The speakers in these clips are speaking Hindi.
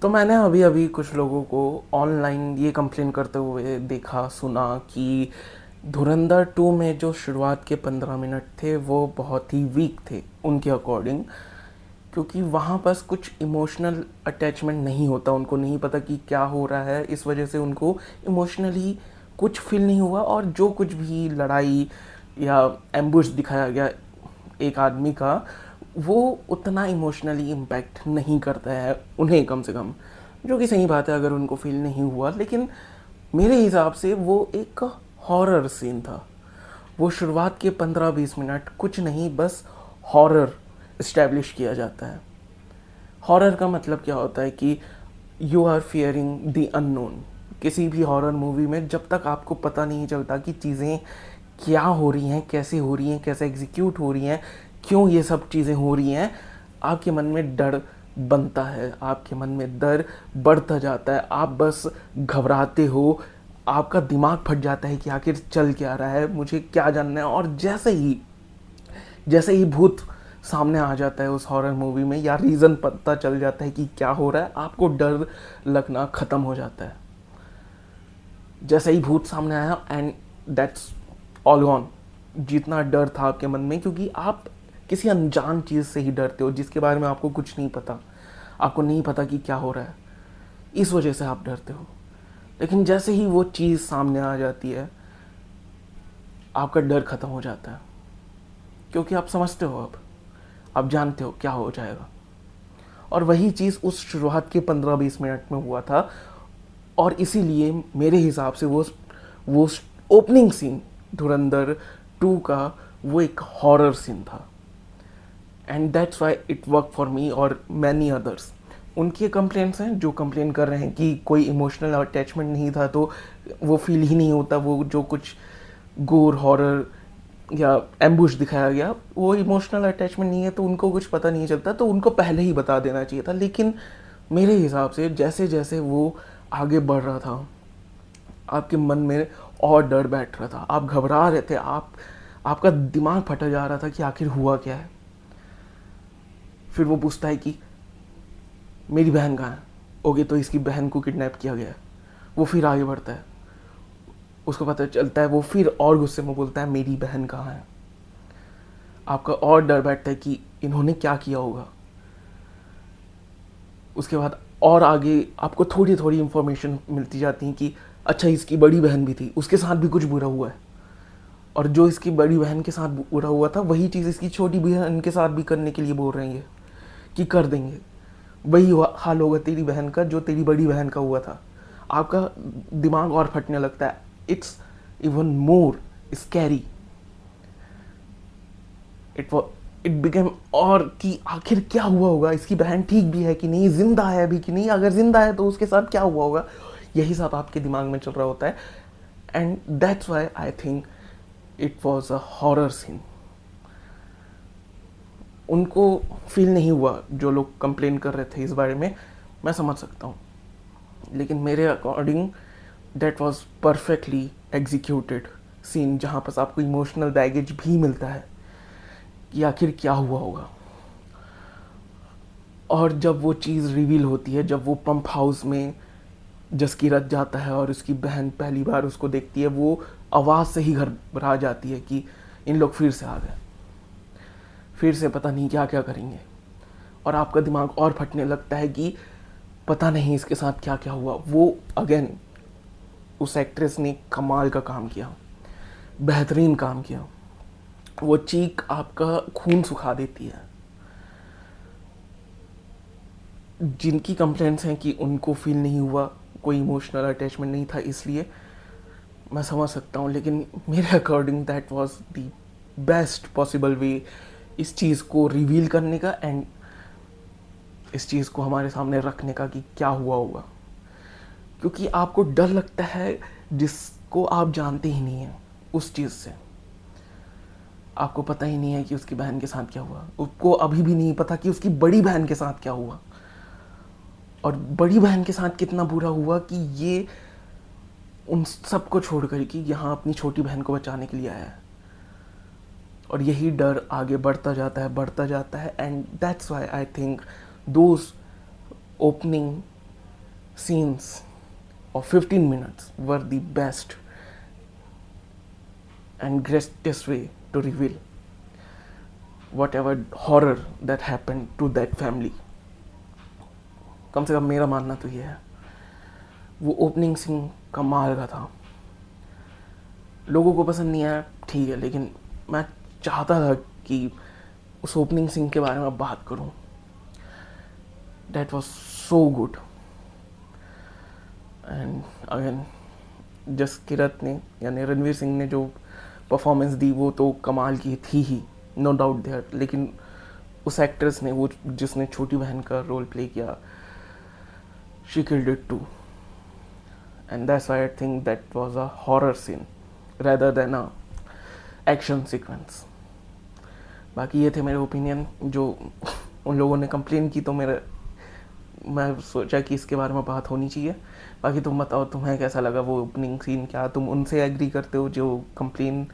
तो मैंने अभी अभी कुछ लोगों को ऑनलाइन ये कंप्लेन करते हुए देखा सुना कि धुरंधर 2 में जो शुरुआत के 15 मिनट थे वो बहुत ही वीक थे उनके अकॉर्डिंग, क्योंकि वहाँ बस कुछ इमोशनल अटैचमेंट नहीं होता, उनको नहीं पता कि क्या हो रहा है, इस वजह से उनको इमोशनली कुछ फील नहीं हुआ। और जो कुछ भी लड़ाई या एम्बुश दिखाया गया एक आदमी का, वो उतना इमोशनली इम्पैक्ट नहीं करता है उन्हें, कम से कम, जो कि सही बात है अगर उनको फील नहीं हुआ। लेकिन मेरे हिसाब से वो एक हॉरर सीन था। वो शुरुआत के 15-20 मिनट कुछ नहीं, बस हॉरर इस्टेब्लिश किया जाता है। हॉरर का मतलब क्या होता है कि you are fearing the unknown. किसी भी हॉरर मूवी में जब तक आपको पता नहीं चलता कि चीज़ें क्या हो रही हैं, कैसे हो रही हैं, कैसे एग्जीक्यूट हो रही हैं, क्यों ये सब चीज़ें हो रही हैं, आपके मन में डर बनता है, आपके मन में डर बढ़ता जाता है, आप बस घबराते हो, आपका दिमाग फट जाता है कि आखिर चल क्या रहा है, मुझे क्या जानना है। और जैसे ही भूत सामने आ जाता है उस हॉरर मूवी में, या रीज़न पता चल जाता है कि क्या हो रहा है, आपको डर लगना ख़त्म हो जाता है। जैसे ही भूत सामने आया एंड दैट्स ऑल गॉन। जितना डर था आपके मन में, क्योंकि आप किसी अनजान चीज़ से ही डरते हो जिसके बारे में आपको कुछ नहीं पता, आपको नहीं पता कि क्या हो रहा है, इस वजह से आप डरते हो। लेकिन जैसे ही वो चीज़ सामने आ जाती है, आपका डर ख़त्म हो जाता है, क्योंकि आप समझते हो, अब आप जानते हो क्या हो जाएगा। और वही चीज़ उस शुरुआत के 15-20 मिनट में हुआ था। और इसीलिए मेरे हिसाब से वो ओपनिंग सीन धुरंधर 2 का, वो एक हॉरर सीन था। And that's why it work for me और मैनी अदर्स। उनके कंप्लेंट्स हैं जो कंप्लेन कर रहे हैं कि कोई इमोशनल अटैचमेंट नहीं था, तो वो फील ही नहीं होता, वो जो कुछ गोर हॉरर या एम्बुश दिखाया गया वो इमोशनल अटैचमेंट नहीं है, तो उनको कुछ पता नहीं चलता, तो उनको पहले ही बता देना चाहिए था। लेकिन मेरे हिसाब से जैसे जैसे वो आगे बढ़ रहा था, आपके मन में और डर बैठ रहा था, आप घबरा रहे थे, आपका दिमाग फटा जा रहा था कि आखिर हुआ क्या है। फिर वो पूछता है कि मेरी बहन कहाँ है। ओके, तो इसकी बहन को किडनैप किया गया है। वो फिर आगे बढ़ता है, उसको पता चलता है, वो फिर और गुस्से में बोलता है मेरी बहन कहाँ है। आपका और डर बैठता है कि इन्होंने क्या किया होगा। उसके बाद और आगे आपको थोड़ी थोड़ी इन्फॉर्मेशन मिलती जाती है कि अच्छा, इसकी बड़ी बहन भी थी, उसके साथ भी कुछ बुरा हुआ है, और जो इसकी बड़ी बहन के साथ बुरा हुआ था वही चीज़ इसकी छोटी बहन के साथ भी करने के लिए बोल रही है कि कर देंगे। वही हाल होगा तेरी बहन का जो तेरी बड़ी बहन का हुआ था। आपका दिमाग और फटने लगता है। It's even more scary. It it became, और कि आखिर क्या हुआ होगा, इसकी बहन ठीक भी है कि नहीं, जिंदा है अभी कि नहीं, अगर जिंदा है तो उसके साथ क्या हुआ होगा, यही सब आपके दिमाग में चल रहा होता है। And that's why I think it was a horror scene. उनको फील नहीं हुआ जो लोग कंप्लेन कर रहे थे इस बारे में, मैं समझ सकता हूँ। लेकिन मेरे according that was perfectly executed scene, जहाँ पर आपको इमोशनल बैगेज भी मिलता है कि आखिर क्या हुआ होगा। और जब वो चीज़ रिवील होती है, जब वो पंप हाउस में जसकीरत जाता है और उसकी बहन पहली बार उसको देखती है, वो आवाज़ से ही घबरा जाती है कि इन लोग फिर से आ गए, फिर से पता नहीं क्या क्या करेंगे। और आपका दिमाग और फटने लगता है कि पता नहीं इसके साथ क्या क्या हुआ। वो अगेन उस एक्ट्रेस ने कमाल का काम किया, बेहतरीन काम किया। वो चीख आपका खून सुखा देती है। जिनकी कंप्लेंट्स हैं कि उनको फील नहीं हुआ, कोई इमोशनल अटैचमेंट नहीं था, इसलिए मैं समझ सकता हूँ। लेकिन मेरे according that was the best possible way इस चीज़ को रिवील करने का, एंड इस चीज़ को हमारे सामने रखने का कि क्या हुआ होगा। क्योंकि आपको डर लगता है जिसको आप जानते ही नहीं हैं, उस चीज़ से आपको पता ही नहीं है कि उसकी बहन के साथ क्या हुआ, उसको अभी भी नहीं पता कि उसकी बड़ी बहन के साथ क्या हुआ, और बड़ी बहन के साथ कितना बुरा हुआ कि ये उन सबको छोड़ कर कि यहाँ अपनी छोटी बहन को बचाने के लिए आया है। और यही डर आगे बढ़ता जाता है, बढ़ता जाता है। And that's why I think those opening scenes of 15 minutes were the best and greatest way to reveal whatever horror that happened to that family. कम से कम मेरा मानना तो ये है. वो ओपनिंग सीन कमाल का था. लोगों को पसंद नहीं आया, ठीक है, लेकिन मैं चाहता था कि उस ओपनिंग सीन के बारे में बात करूं. That was so good. And again जस किरत ने यानी रणवीर सिंह ने जो परफॉर्मेंस दी वो तो कमाल की थी ही, नो डाउट देयर. लेकिन उस एक्ट्रेस ने, वो जिसने छोटी बहन का रोल प्ले किया, she killed it too. And that's why I think that was a horror scene rather than a action sequence. बाकी ये थे मेरे ओपिनियन. जो उन लोगों ने कंप्लेन की तो मैं सोचा कि इसके बारे में बात होनी चाहिए. बाकी तुम बताओ तुम्हें कैसा लगा वो ओपनिंग सीन. क्या तुम उनसे एग्री करते हो जो कंप्लेन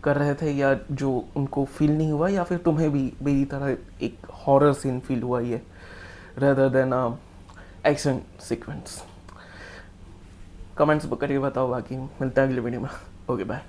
कर रहे थे, या जो उनको फील नहीं हुआ, या फिर तुम्हें भी मेरी तरह एक हॉरर सीन फील हुआ ये rather than a action sequence? Comments करके बताओ. बाकी मिलता है अगले वीडियो में. Okay bye.